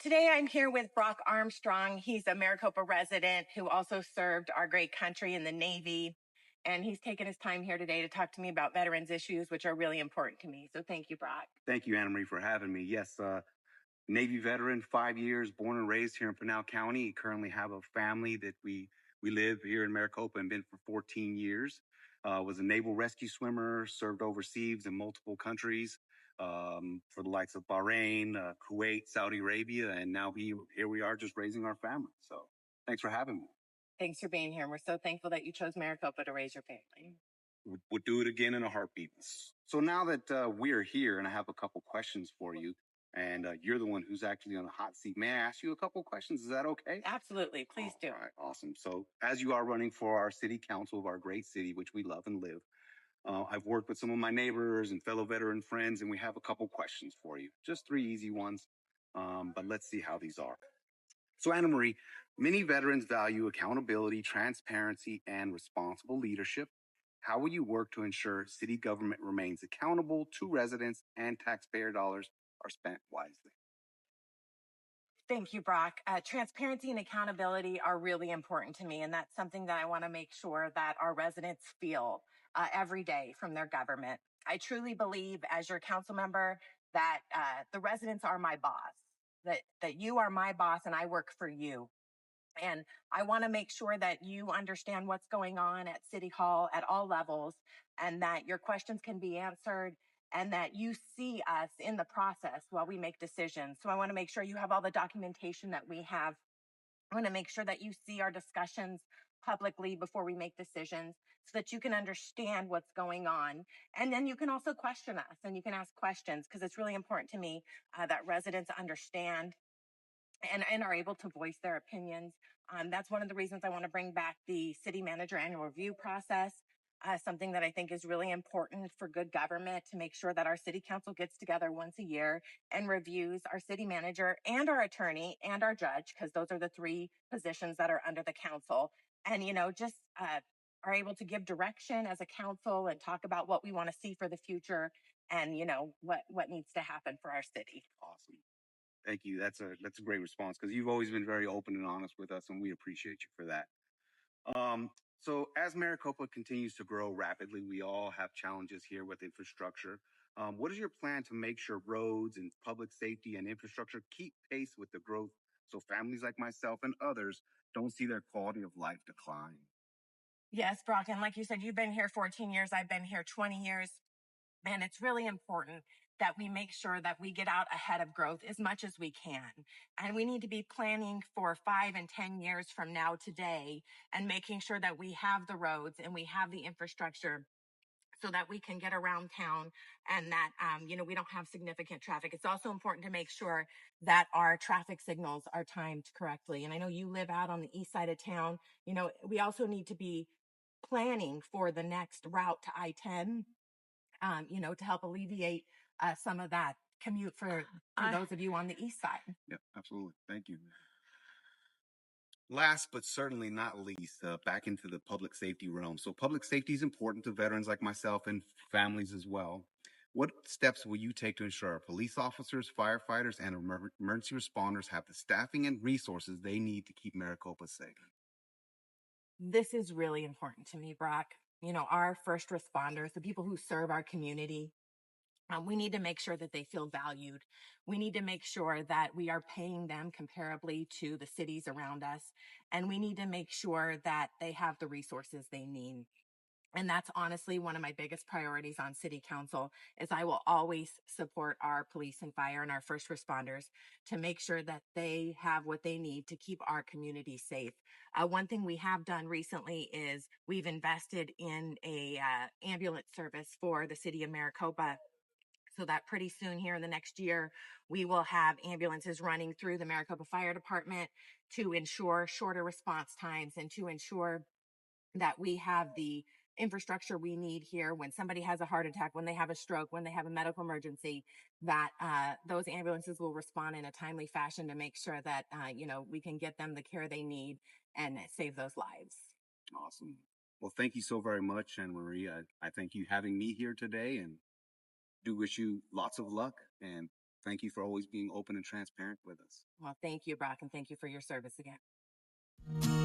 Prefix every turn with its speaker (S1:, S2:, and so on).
S1: today I'm here with Brock Armstrong. He's a Maricopa resident who also served our great country in the Navy. And he's taken his time here today to talk to me about veterans issues, which are really important to me. So thank you, Brock.
S2: Thank you, AnnaMarie, for having me. Yes, Navy veteran, 5 years, born and raised here in Pinal County. Currently have a family that we live here in Maricopa and been for 14 years. Was a naval rescue swimmer, served overseas in multiple countries for the likes of Bahrain, Kuwait, Saudi Arabia, and now here we are just raising our family. So thanks for having me.
S1: Thanks for being here. We're so thankful that you chose Maricopa to raise your family.
S2: Would do it again in a heartbeat. So now that we're here and I have a couple questions for you, and you're the one who's actually on the hot seat, may I ask you a couple questions? Is that okay?
S1: Absolutely. Please do.
S2: All right, awesome. So as you are running for our city council of our great city, which we love and live, I've worked with some of my neighbors and fellow veteran friends, and we have a couple questions for you. Just 3 easy ones, but let's see how these are. So AnnaMarie, many veterans value accountability, transparency, and responsible leadership. How will you work to ensure city government remains accountable to residents and taxpayer dollars are spent wisely?
S1: Thank you, Brock. Transparency and accountability are really important to me, and that's something that I want to make sure that our residents feel every day from their government. I truly believe, as your council member, that the residents are my boss, that you are my boss, and I work for you. And I want to make sure that you understand what's going on at City Hall at all levels, and that your questions can be answered, and that you see us in the process while we make decisions. So I want to make sure you have all the documentation that we have. I want to make sure that you see our discussions publicly before we make decisions so that you can understand what's going on. And then you can also question us and you can ask questions, because it's really important to me that residents understand and are able to voice their opinions. That's one of the reasons I want to bring back the city manager annual review process, something that I think is really important for good government, to make sure that our city council gets together once a year and reviews our city manager and our attorney and our judge, because those are the three positions that are under the council. And, just are able to give direction as a council and talk about what we want to see for the future and, what needs to happen for our city.
S2: Awesome. Thank you. That's a great response because you've always been very open and honest with us, and we appreciate you for that. So as Maricopa continues to grow rapidly, we all have challenges here with infrastructure. What is your plan to make sure roads and public safety and infrastructure keep pace with the growth so families like myself and others don't see their quality of life decline?
S1: Yes, Brock. And like you said, you've been here 14 years. I've been here 20 years. And it's really important that we make sure that we get out ahead of growth as much as we can. And we need to be planning for 5 and 10 years from now today and making sure that we have the roads and we have the infrastructure so that we can get around town and that, we don't have significant traffic. It's also important to make sure that our traffic signals are timed correctly. And I know you live out on the east side of town. We also need to be planning for the next route to I-10, to help alleviate some of that commute for those of you on the east side.
S2: Yeah, absolutely. Thank you. Last but certainly not least, back into the public safety realm. So public safety is important to veterans like myself and families as well. What steps will you take to ensure our police officers, firefighters, and emergency responders have the staffing and resources they need to keep Maricopa safe?
S1: This is really important to me, Brock. Our first responders, the people who serve our community, we need to make sure that they feel valued. We need to make sure that we are paying them comparably to the cities around us. And we need to make sure that they have the resources they need. And that's honestly one of my biggest priorities on city council is I will always support our police and fire and our first responders to make sure that they have what they need to keep our community safe. One thing we have done recently is we've invested in a ambulance service for the city of Maricopa, so that pretty soon here in the next year, we will have ambulances running through the Maricopa Fire Department to ensure shorter response times and to ensure that we have the infrastructure we need here when somebody has a heart attack, when they have a stroke, when they have a medical emergency, that those ambulances will respond in a timely fashion to make sure that, we can get them the care they need and save those lives.
S2: Awesome. Well, thank you so very much, AnnaMarie. I thank you having me here today and do wish you lots of luck and Thank you for always being open and transparent with us.
S1: Well, thank you, Brock, and thank you for your service again.